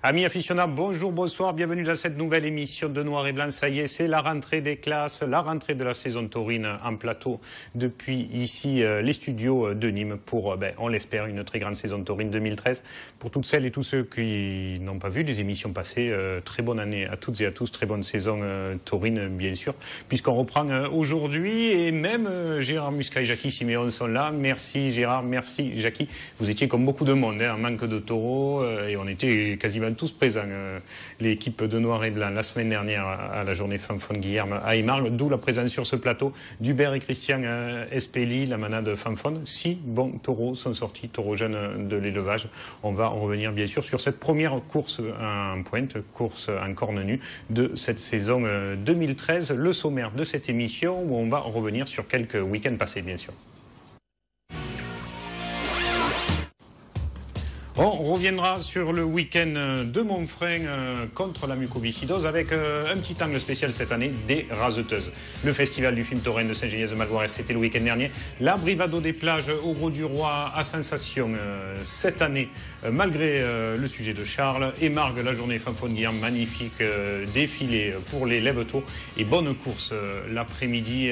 Amis aficionados, bonjour, bonsoir, bienvenue dans cette nouvelle émission de Noir et Blanc. Ça y est, c'est la rentrée des classes, la rentrée de la saison taurine en plateau depuis ici les studios de Nîmes pour, on l'espère, une très grande saison taurine 2013. Pour toutes celles et tous ceux qui n'ont pas vu des émissions passées, très bonne année à toutes et à tous, très bonne saison taurine bien sûr, puisqu'on reprend aujourd'hui et même Gérard Muscat et Jackie Siméon sont là. Merci Gérard, merci Jackie. Vous étiez comme beaucoup de monde, en manque de taureaux et on était quasiment tous présents, l'équipe de Noir et Blanc, la semaine dernière à la journée Fanfon Guillerme à Émarles, d'où la présence sur ce plateau d'Hubert et Christian Espeli, la manade Fanfon. 6 bons taureaux sont sortis, taureaux jeunes de l'élevage. On va revenir bien sûr sur cette première course en pointe, course en corne nue de cette saison 2013, le sommaire de cette émission où on va revenir sur quelques week-ends passés bien sûr. On reviendra sur le week-end de Montfrein contre la mucoviscidose avec un petit angle spécial cette année, des raseteuses. Le festival du film taurin de Saint-Géniès-de-Malvoirs, c'était le week-end dernier. La Brivado des plages au Gros-du-Roi à sensation cette année, malgré le sujet de Charles. Et Margue, la journée Fanfon Guillerme, magnifique défilé pour les lève-tôt et bonne course l'après-midi,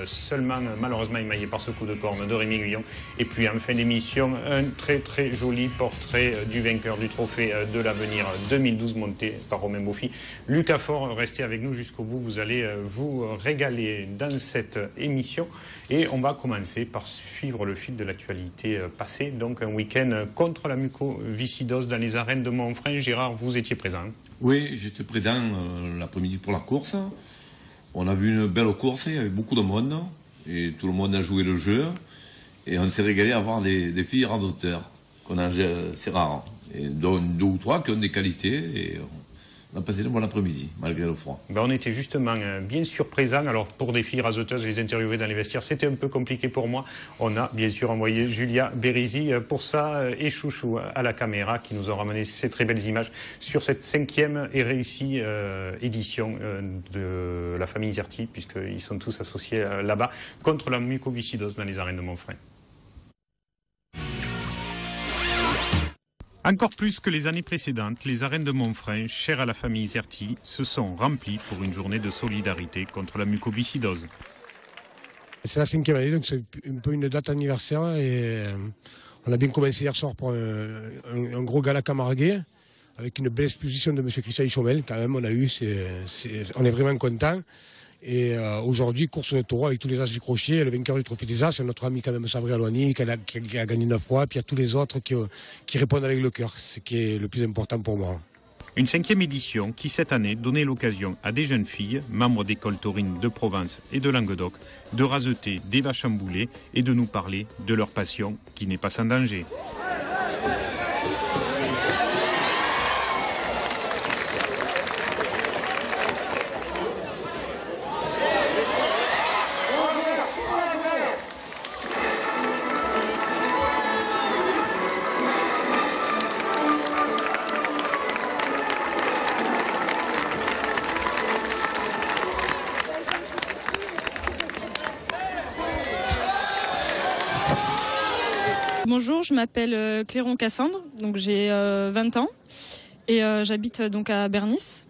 seulement malheureusement émaillé par ce coup de corne de Rémi Guyon. Et puis en fin d'émission, un très très joli portrait du vainqueur du trophée de l'avenir 2012 monté par Romain Beaufy. Lucas Faure, restez avec nous jusqu'au bout, vous allez vous régaler dans cette émission et on va commencer par suivre le fil de l'actualité passée, donc un week-end contre la mucoviscidose dans les arènes de Montfrein. Gérard, vous étiez présent? Oui, j'étais présent l'après-midi pour la course. On a vu une belle course, il y avait beaucoup de monde et tout le monde a joué le jeu et on s'est régalé à voir des filles raseteurs. C'est rare, et dont 2 ou 3 qui ont des qualités et on a passé un bon après-midi malgré le froid. On était justement bien sûr présents. Alors pour des filles raseteuses, les interviewer dans les vestiaires, c'était un peu compliqué pour moi. On a bien sûr envoyé Julia Berizi pour ça et Chouchou à la caméra qui nous ont ramené ces très belles images sur cette 5e et réussie édition de la famille Zerti, puisqu'ils sont tous associés là-bas contre la mucoviscidose dans les arènes de Montfrein. Encore plus que les années précédentes, les arènes de Montfrein, chères à la famille Zerti, se sont remplies pour une journée de solidarité contre la mucoviscidose. C'est la 5e année, donc c'est un peu une date anniversaire et on a bien commencé hier soir pour un gros gala camarguais avec une belle exposition de M. Christian Chomel. Quand même, on est vraiment contents. Et aujourd'hui, course de taureau avec tous les as du crochet, le vainqueur du trophée des as, c'est notre ami quand même Sabri Alouani qui a gagné 9 fois, puis il y a tous les autres qui répondent avec le cœur, ce qui est le plus important pour moi. Une 5e édition qui cette année donnait l'occasion à des jeunes filles, membres d'écoles taurines de Provence et de Languedoc, de raseter des vaches emboulées et de nous parler de leur passion qui n'est pas sans danger. Bonjour, je m'appelle Cléron Cassandre, donc j'ai 20 ans et j'habite donc à Bernis.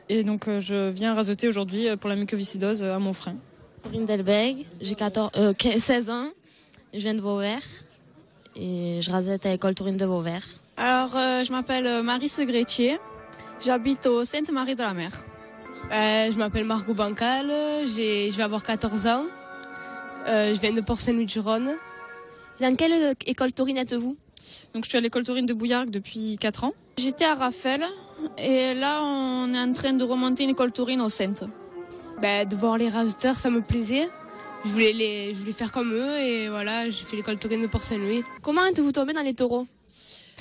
Et donc je viens raseter aujourd'hui pour la mucoviscidose à Montfrein. Corinne Delbeg, j'ai 16 ans, je viens de Vauvert et je rasette à l'école taurine de Vauvert. Alors je m'appelle Marie Segrétier, j'habite au Sainte-Marie de la Mer. Je m'appelle Margot Bancal, je vais avoir 14 ans, je viens de Port-Saint-Louis-du-Rhône. Dans quelle école taurine êtes-vous? Donc je suis à l'école taurine de Bouillargues depuis 4 ans. J'étais à Raphaël et là on est en train de remonter une école taurine au Sainte. De voir les raseteurs, ça me plaisait. Je voulais faire comme eux et voilà, j'ai fait l'école taurine de Port-Saint-Louis. Comment êtes-vous tombé dans les taureaux?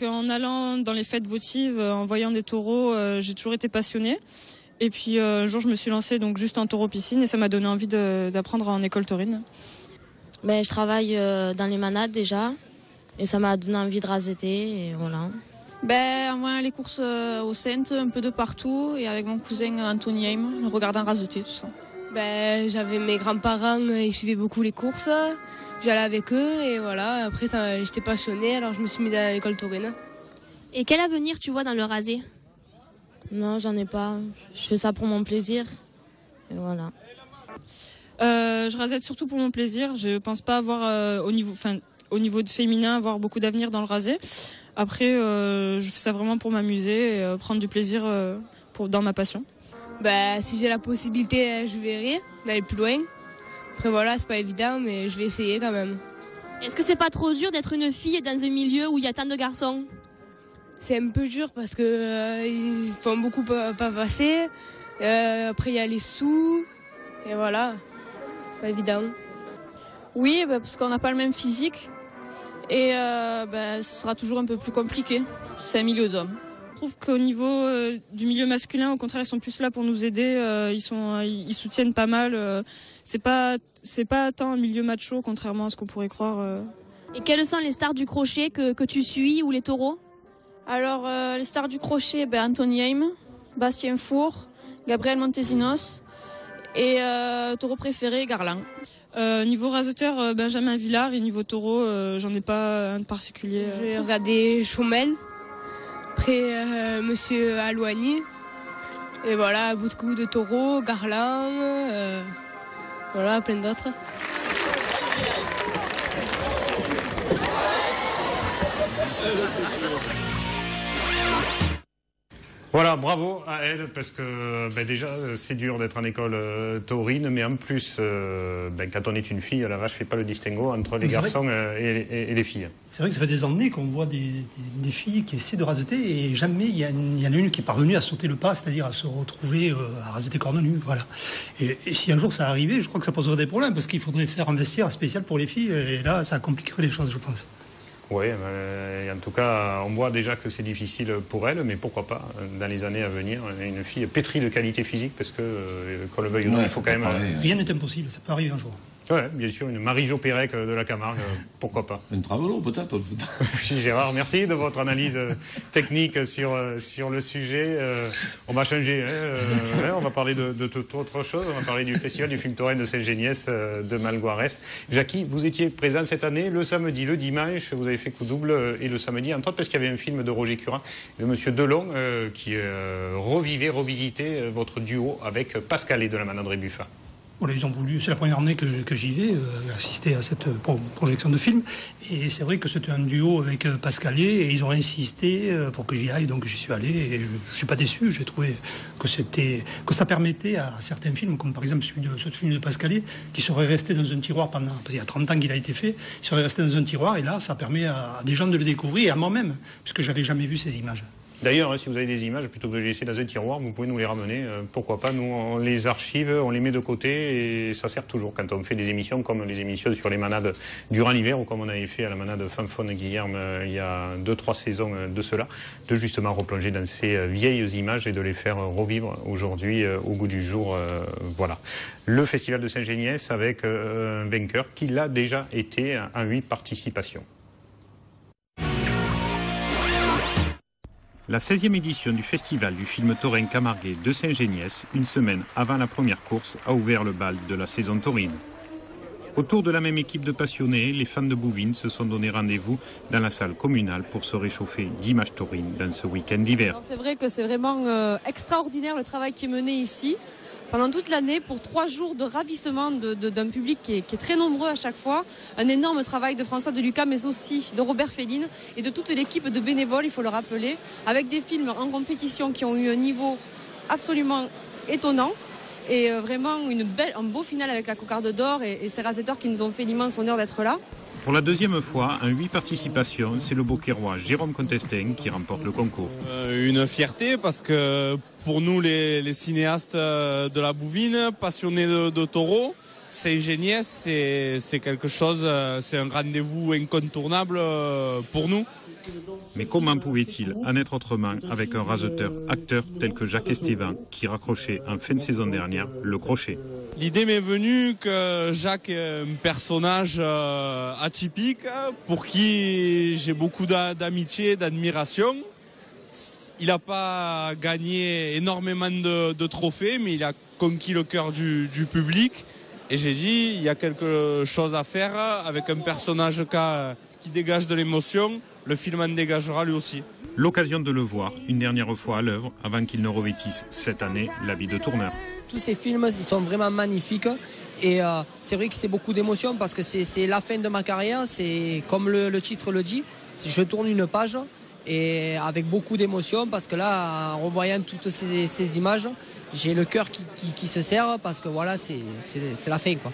En allant dans les fêtes votives, en voyant des taureaux, j'ai toujours été passionnée. Et puis un jour je me suis lancée donc juste en taureau piscine et ça m'a donné envie d'apprendre en école taurine. Je travaille dans les manades déjà et ça m'a donné envie de raseter et voilà. Moi les courses au Sainte, un peu de partout et avec mon cousin Anthony Heim, le regardant raseter tout ça. J'avais mes grands-parents, ils suivaient beaucoup les courses, j'allais avec eux et voilà, après j'étais passionnée alors je me suis mis dans l'école taurine. Et quel avenir tu vois dans le rasé? Non, j'en ai pas. Je fais ça pour mon plaisir. Et voilà. Je rasette surtout pour mon plaisir. Je pense pas avoir au niveau de féminin avoir beaucoup d'avenir dans le rasé. Après, je fais ça vraiment pour m'amuser et prendre du plaisir dans ma passion. Bah, si j'ai la possibilité, je verrai d'aller plus loin. Après voilà, c'est pas évident, mais je vais essayer quand même. Est-ce que c'est pas trop dur d'être une fille dans un milieu où il y a tant de garçons? C'est un peu dur parce que ils font beaucoup pas passer. Après il y a les sous et voilà, pas évident. Oui, parce qu'on n'a pas le même physique et ce sera toujours un peu plus compliqué. C'est un milieu d'hommes. Je trouve qu'au niveau du milieu masculin, au contraire, ils sont plus là pour nous aider. Ils soutiennent pas mal. C'est pas tant un milieu macho, contrairement à ce qu'on pourrait croire. Et quelles sont les stars du crochet que tu suis ou les taureaux? Alors, les stars du crochet, Anthony Heim, Bastien Four, Gabriel Montesinos et taureau préféré, Garland. Niveau raseteur, Benjamin Villard, et niveau taureau, j'en ai pas un de particulier. J'ai regardé Chaumel, après Monsieur Alouani, et voilà, beaucoup de taureaux, Garland, voilà, plein d'autres. Voilà, bravo à elle, parce que déjà c'est dur d'être en école taurine, mais en plus, quand on est une fille, la vache fait pas le distinguo entre les garçons et les filles. C'est vrai que ça fait des années qu'on voit des filles qui essaient de raseter et jamais il y en a une qui est parvenue à sauter le pas, c'est-à-dire à se retrouver à raseter cornes nues, voilà. Et si un jour ça arrivait, je crois que ça poserait des problèmes, parce qu'il faudrait faire un vestiaire spécial pour les filles, et là ça compliquerait les choses, je pense. Oui, en tout cas, on voit déjà que c'est difficile pour elle, mais pourquoi pas, dans les années à venir, une fille pétrie de qualité physique, parce que, qu'on le veuille ou non, il faut quand même... Rien n'est impossible, ça peut arriver un jour. Oui, bien sûr, une Marie-Jo Pérec de la Camargue, pourquoi pas. Un travelo, peut-être. Gérard, merci de votre analyse technique sur le sujet. On va changer, on va parler de toute autre chose. On va parler du festival du film taurin de Saint-Géniès de Malgoirès. Jackie, vous étiez présent cette année, le samedi, le dimanche, vous avez fait coup double, et le samedi, entre autres, parce qu'il y avait un film de Roger Curin, de Monsieur Delon, qui revisitait votre duo avec Pascalet de la Manade Buffat. Voilà, ils ont voulu, c'est la première année que j'y vais, assister à cette projection de film. Et c'est vrai que c'était un duo avec Pascalet, et ils ont insisté pour que j'y aille, donc j'y suis allé, et je ne suis pas déçu. J'ai trouvé que ça permettait à certains films, comme par exemple ce film de Pascalet, qui serait resté dans un tiroir parce qu'il y a 30 ans qu'il a été fait, il serait resté dans un tiroir, et là, ça permet à des gens de le découvrir, et à moi-même, puisque je n'avais jamais vu ces images. D'ailleurs, si vous avez des images, plutôt que de les laisser dans un tiroir, vous pouvez nous les ramener. Pourquoi pas, nous, on les archive, on les met de côté, et ça sert toujours quand on fait des émissions comme les émissions sur les manades durant l'hiver, ou comme on avait fait à la manade Fanfone Guillerme il y a 2-3 saisons de cela, de justement replonger dans ces vieilles images et de les faire revivre aujourd'hui au goût du jour. Voilà. Le Festival de Saint-Géniès avec un vainqueur qui l'a déjà été en 8 participations. La 16e édition du Festival du film taurin camarguais de Saint-Géniès, une semaine avant la première course, a ouvert le bal de la saison taurine. Autour de la même équipe de passionnés, les fans de Bouvines se sont donné rendez-vous dans la salle communale pour se réchauffer d'images taurines dans ce week-end d'hiver. C'est vrai que c'est vraiment extraordinaire le travail qui est mené ici. Pendant toute l'année, pour 3 jours de ravissement d'un public qui est très nombreux à chaque fois. Un énorme travail de François Deluca, mais aussi de Robert Féline et de toute l'équipe de bénévoles, il faut le rappeler, avec des films en compétition qui ont eu un niveau absolument étonnant. Et vraiment un beau final avec la cocarde d'or et ces raseteurs qui nous ont fait l'immense honneur d'être là. Pour la deuxième fois, en 8 participations, c'est le Beauquerrois Jérôme Contestin qui remporte le concours. Une fierté parce que pour nous les cinéastes de la Bouvine, passionnés de taureaux, Saint-Géniès, c'est quelque chose, c'est un rendez-vous incontournable pour nous. Mais comment pouvait-il en être autrement avec un raseteur acteur tel que Jacques Esteban qui raccrochait en fin de saison dernière le crochet? L'idée m'est venue que Jacques est un personnage atypique pour qui j'ai beaucoup d'amitié, d'admiration. Il n'a pas gagné énormément de trophées, mais il a conquis le cœur du public. Et j'ai dit, il y a quelque chose à faire avec un personnage qui dégage de l'émotion, le film en dégagera lui aussi. L'occasion de le voir une dernière fois à l'œuvre avant qu'il ne revêtisse cette année l'habit de tourneur. Tous ces films, ils sont vraiment magnifiques. Et c'est vrai que c'est beaucoup d'émotions parce que c'est la fin de ma carrière. C'est comme le titre le dit, je tourne une page et avec beaucoup d'émotions parce que là, en revoyant toutes ces images, j'ai le cœur qui se serre parce que voilà, c'est la fin, quoi.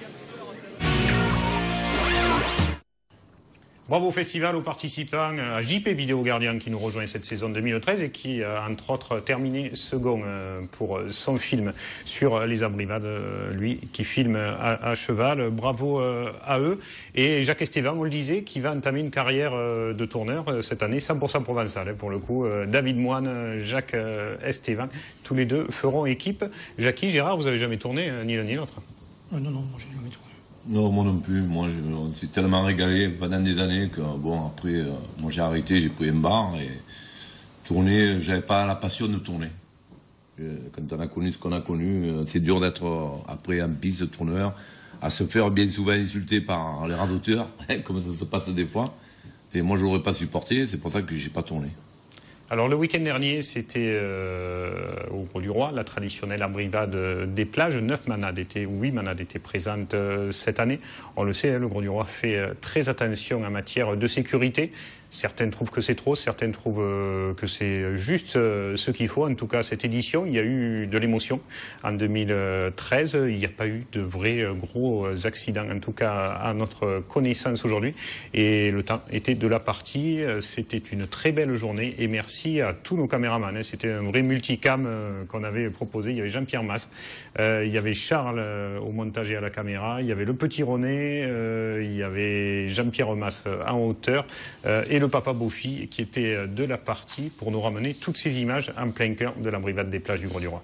Bravo au festival, aux participants, à JP Vidéo Gardien qui nous rejoint cette saison 2013 et qui a entre autres terminé second pour son film sur les abrivades, lui qui filme à cheval. Bravo à eux. Et Jacques Esteban, on le disait, qui va entamer une carrière de tourneur cette année 100% provençal. Pour le coup, David Moine, Jacques Esteban, tous les deux feront équipe. Jackie, Gérard, vous avez jamais tourné ni l'un ni l'autre? Non, moi j'ai jamais tourné. Non, moi non plus. Moi, on s'est tellement régalé pendant des années que, bon, après, moi j'ai arrêté, j'ai pris un bar et tourner, j'avais pas la passion de tourner. Quand on a connu ce qu'on a connu, c'est dur d'être après en piste tourneur, à se faire bien souvent insulter par les radoteurs, comme ça se passe des fois. Et moi, je l'aurais pas supporté, c'est pour ça que j'ai pas tourné. Alors le week-end dernier, c'était au Gros du Roi, la traditionnelle abrivade des plages. 8 manades étaient présentes cette année. On le sait, le Gros du Roi fait très attention en matière de sécurité. Certaines trouvent que c'est trop, certaines trouvent que c'est juste ce qu'il faut. En tout cas, cette édition, il y a eu de l'émotion. En 2013, il n'y a pas eu de vrais gros accidents, en tout cas à notre connaissance aujourd'hui. Et le temps était de la partie. C'était une très belle journée et merci à tous nos caméramans. C'était un vrai multicam qu'on avait proposé. Il y avait Jean-Pierre Masse, il y avait Charles au montage et à la caméra, il y avait le petit René, il y avait Jean-Pierre Masse en hauteur et le papa Beaufy qui était de la partie pour nous ramener toutes ces images en plein cœur de l'abrivade des plages du Gros du Roi.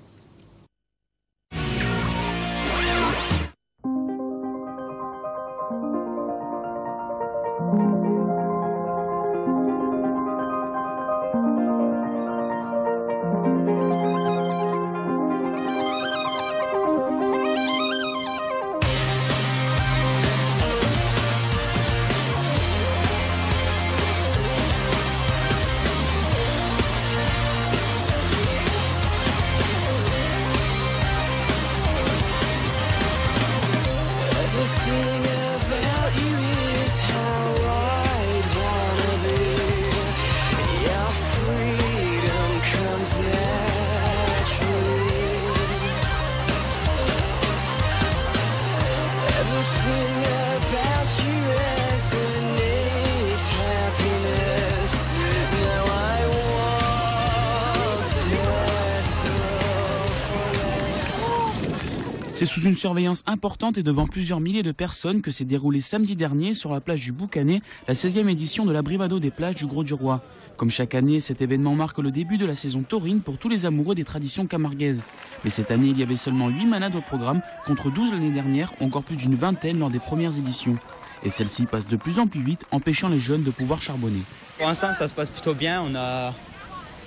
C'est sous une surveillance importante et devant plusieurs milliers de personnes que s'est déroulée samedi dernier sur la plage du Boucanet la 16e édition de l'abrivado des plages du Gros du Roi. Comme chaque année, cet événement marque le début de la saison taurine pour tous les amoureux des traditions camarguaises. Mais cette année, il y avait seulement 8 manades au programme contre 12 l'année dernière, encore plus d'une vingtaine lors des premières éditions. Et celle-ci passe de plus en plus vite, empêchant les jeunes de pouvoir charbonner. Pour l'instant, ça se passe plutôt bien. On a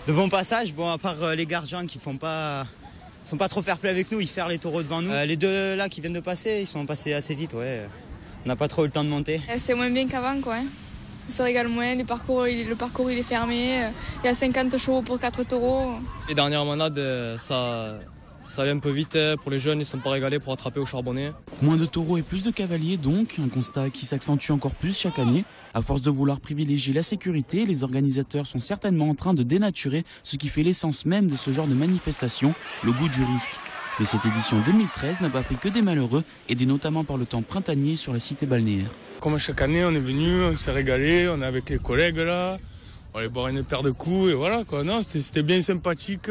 de bons passages, à part les gardiens qui sont pas trop fair-play avec nous, ils ferment les taureaux devant nous. Les deux là qui viennent de passer, ils sont passés assez vite, ouais. On n'a pas trop eu le temps de monter. C'est moins bien qu'avant, quoi. On se régale moins, le parcours il est fermé, il y a 50 chevaux pour 4 taureaux. Les dernières manades, ça allait un peu vite pour les jeunes, ils ne sont pas régalés pour attraper au charbonnet. Moins de taureaux et plus de cavaliers donc, un constat qui s'accentue encore plus chaque année. À force de vouloir privilégier la sécurité, les organisateurs sont certainement en train de dénaturer ce qui fait l'essence même de ce genre de manifestation, le goût du risque. Mais cette édition 2013 n'a pas fait que des malheureux, aidés notamment par le temps printanier sur la cité balnéaire. Comme chaque année, on est venu, on s'est régalé, on est avec les collègues là, on allait boire une paire de coups et voilà quoi. Non, c'était bien sympathique.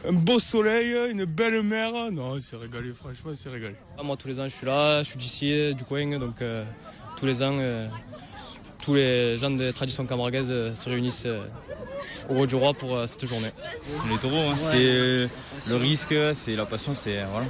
Un beau soleil, une belle mer. Non, c'est régalé, franchement, c'est régalé. Moi, tous les ans, je suis là, je suis d'ici, du coin, donc tous les ans, tous les gens de tradition camarguaise se réunissent au Gros du Roi pour cette journée. Les taureaux, c'est le risque, c'est la passion, c'est voilà.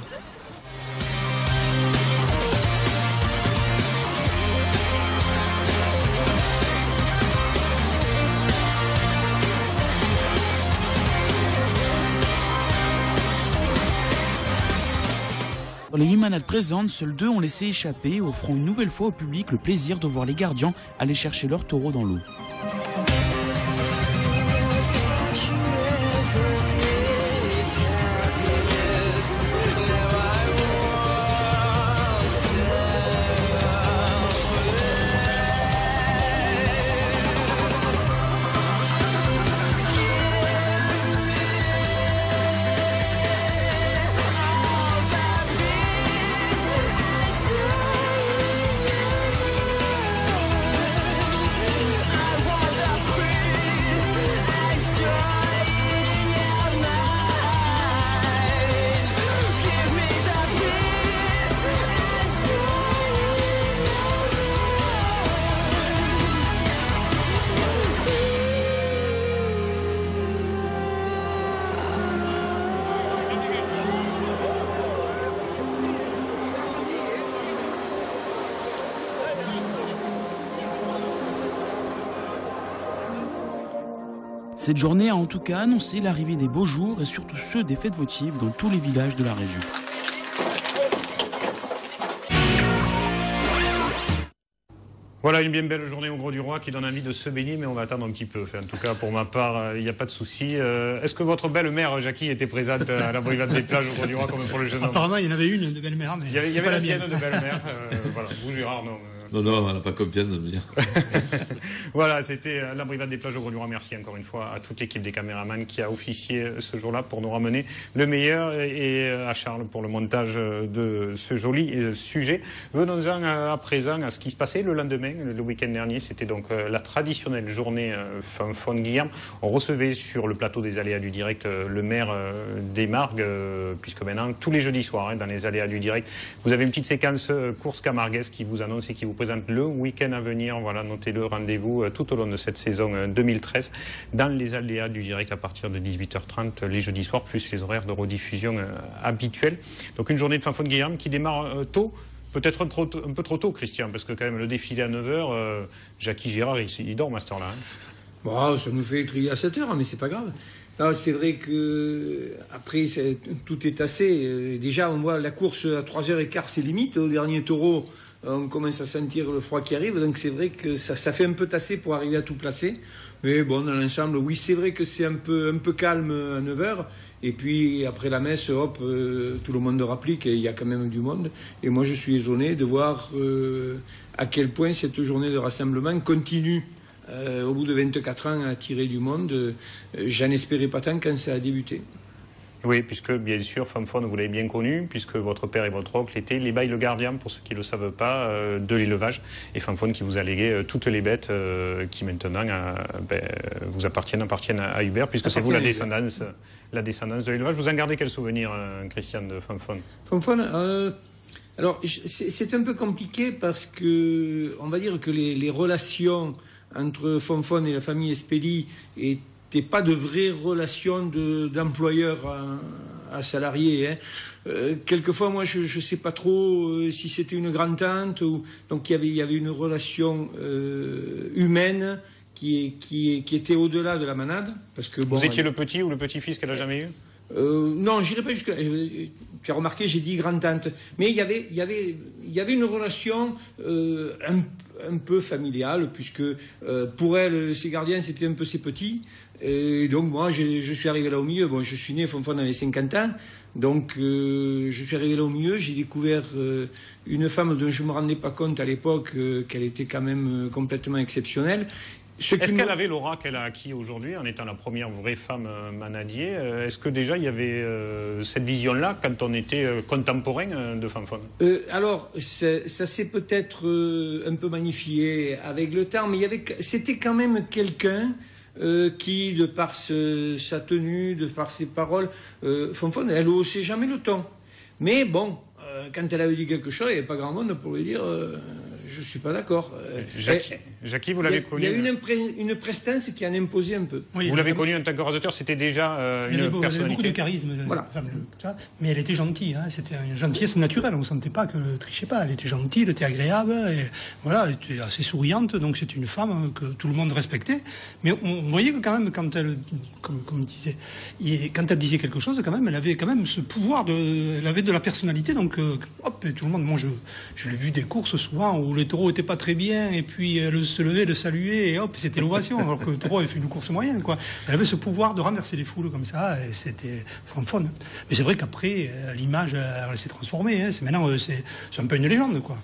Sur les 8 manades présentes, seuls 2 ont laissé échapper, offrant une nouvelle fois au public le plaisir de voir les gardiens aller chercher leur taureau dans l'eau. Cette journée a en tout cas annoncé l'arrivée des beaux jours et surtout ceux des fêtes votives dans tous les villages de la région. Voilà une bien belle journée au Gros du Roi qui donne envie de se baigner, mais on va attendre un petit peu. Enfin, en tout cas, pour ma part, il n'y a pas de souci. Est-ce que votre belle-mère, Jackie, était présente à la brigade des plages au Gros du Roi comme pour le jeune homme? Apparemment, il y en avait une de belle-mère, mais il y avait la sienne de belle-mère. Voilà, vous, Gérard, non. Non, elle n'a pas confiance de me dire. Voilà, c'était la brigade des plages au Gros du Roi. Merci encore une fois à toute l'équipe des caméramans qui a officié ce jour-là pour nous ramener le meilleur et à Charles pour le montage de ce joli sujet. Venons-en à présent à ce qui se passait le lendemain, le week-end dernier. C'était donc la traditionnelle journée Fanfone Guilherme. On recevait sur le plateau des aléas du direct le maire des Margues, puisque maintenant, tous les jeudis soirs, dans les aléas du direct, vous avez une petite séquence course camarguaise qui vous annonce et qui vous présente le week-end à venir. Voilà, notez-le, rendez-vous tout au long de cette saison 2013 dans les aléas du direct à partir de 18h30 les jeudis soirs, plus les horaires de rediffusion habituels. Donc une journée de Fanfone Guilherme qui démarre tôt. Peut-être un peu trop tôt, Christian, parce que quand même le défilé à 9h, Jackie Gérard, il dort à cette heure-là. Bon, ça nous fait trier à 7h, mais c'est pas grave. Non, c'est vrai que après tout est tassé. Déjà, on voit la course à 3h15, c'est limite. Au dernier taureau, on commence à sentir le froid qui arrive. Donc c'est vrai que ça fait un peu tasser pour arriver à tout placer. Mais bon, dans l'ensemble, oui, c'est vrai que c'est un peu calme à 9h. Et puis après la messe, hop, tout le monde rapplique et il y a quand même du monde. Et moi, je suis étonné de voir à quel point cette journée de rassemblement continue. Au bout de 24 ans à attirer du monde, j'en espérais pas tant quand ça a débuté. Oui, puisque bien sûr, Fanfone, vous l'avez bien connu, puisque votre père et votre oncle étaient les bails le gardien, pour ceux qui ne le savent pas, de l'élevage. Et Fanfone qui vous a légué toutes les bêtes qui maintenant vous appartiennent à Hubert, puisque c'est vous la descendance de l'élevage. Vous en gardez quel souvenir, Christian, de Fanfone? Fanfone, alors c'est un peu compliqué parce que, on va dire que les relations entre Fanfone et la famille Espelli n'étaient pas de vraies relations d'employeur à salarié. Quelquefois, moi, je ne sais pas trop si c'était une grand-tante. Donc, il y avait une relation humaine qui était au-delà de la manade. Parce que, vous étiez le petit ou le petit-fils qu'elle n'a jamais eu? Non, j'irai pas jusque-là. Tu as remarqué, j'ai dit grand-tante. Mais il y avait une relation un peu familiale, puisque pour elle, ses gardiens, c'était un peu ses petits. Et donc, moi, je suis arrivé là au milieu. Bon, je suis né, Fanfone avait 50 ans. Donc, je suis arrivé là au milieu. J'ai découvert une femme dont je ne me rendais pas compte à l'époque qu'elle était quand même complètement exceptionnelle. Est-ce qu'elle avait l'aura qu'elle a acquis aujourd'hui en étant la première vraie femme manadier? Est-ce que déjà il y avait cette vision-là quand on était contemporain de Fanfone? Alors, ça s'est peut-être un peu magnifié avec le temps, mais c'était quand même quelqu'un qui, de par sa tenue, de par ses paroles, Fanfone, elle haussait jamais le ton. Mais bon, quand elle avait dit quelque chose, il n'y avait pas grand monde pour lui dire je ne suis pas d'accord. Jackie, vous l'avez connu. Il y a une prestance qui en imposait un peu. Oui, vous l'avez connu en tant que raseteur, c'était déjà une personnalité. Elle avait beaucoup de charisme, voilà. Femme, mais elle était gentille. Hein, c'était une gentillesse naturelle. On ne sentait pas qu'elle ne trichait pas. Elle était gentille, elle était agréable. Et voilà, elle était assez souriante. Donc c'est une femme que tout le monde respectait. Mais on voyait que quand même, quand elle, comme disait, quand elle disait quelque chose, quand même, elle avait quand même ce pouvoir elle avait de la personnalité. Donc hop, et tout le monde. Moi, je l'ai vu des courses souvent où les taureaux n'étaient pas très bien et puis elle se levait, le saluait et hop, c'était l'ovation. Alors que le taureau avait fait une course moyenne, quoi. Elle avait ce pouvoir de renverser les foules comme ça et c'était fun. Mais c'est vrai qu'après, l'image, elle s'est transformée. Hein. Maintenant, c'est un peu une légende, quoi.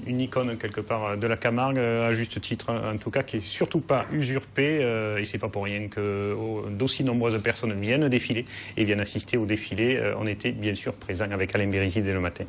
Une icône quelque part de la Camargue, à juste titre en tout cas, qui est surtout pas usurpée, et c'est pas pour rien que d'aussi nombreuses personnes viennent défiler et viennent assister au défilé. On était bien sûr présents avec Alain Bérisy dès le matin.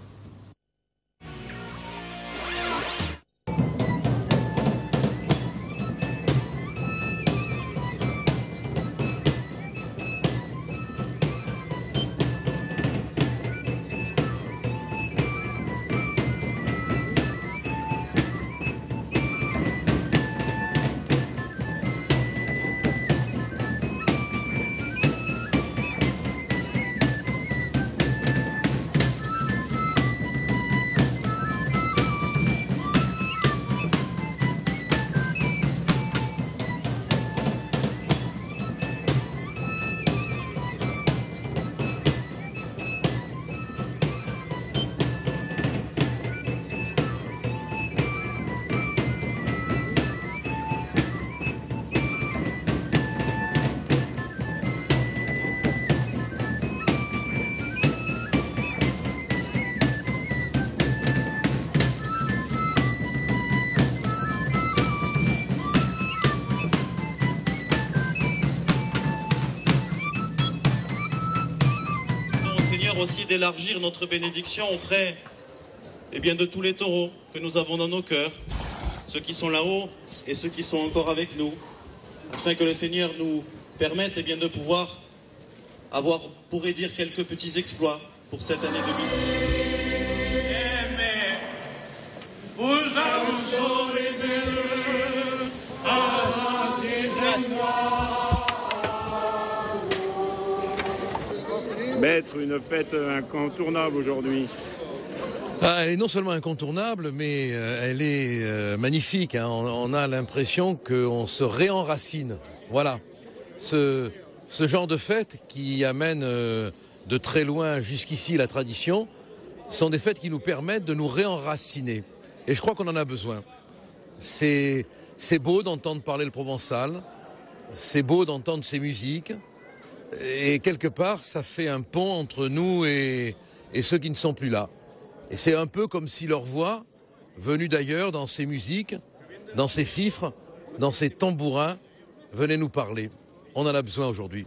Aussi d'élargir notre bénédiction auprès de tous les taureaux que nous avons dans nos cœurs, ceux qui sont là-haut et ceux qui sont encore avec nous, afin que le Seigneur nous permette de pouvoir avoir, pourrait dire, quelques petits exploits pour cette année 2020. Être une fête incontournable aujourd'hui. Elle est non seulement incontournable, mais elle est magnifique. Hein. On a l'impression qu'on se réenracine. Voilà. Ce genre de fêtes qui amène de très loin jusqu'ici la tradition sont des fêtes qui nous permettent de nous réenraciner. Et je crois qu'on en a besoin. C'est beau d'entendre parler le provençal. C'est beau d'entendre ces musiques. Et quelque part, ça fait un pont entre nous et ceux qui ne sont plus là. Et c'est un peu comme si leur voix, venue d'ailleurs dans ces musiques, dans ces fifres, dans ces tambourins, venait nous parler. On en a besoin aujourd'hui.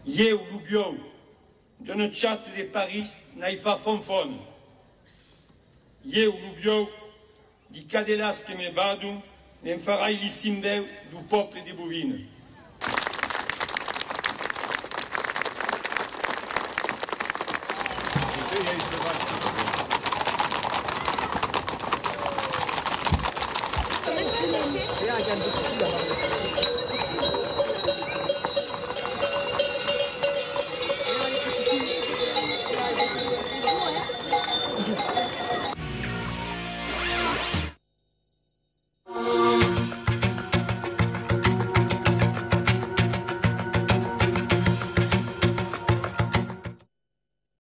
Yé ou Lubio, de notre chat de Paris, naïfa fonfon. Yé ou Lubio, di cadelas que me badu, n'enfarai li simbeu du peuple des bovines.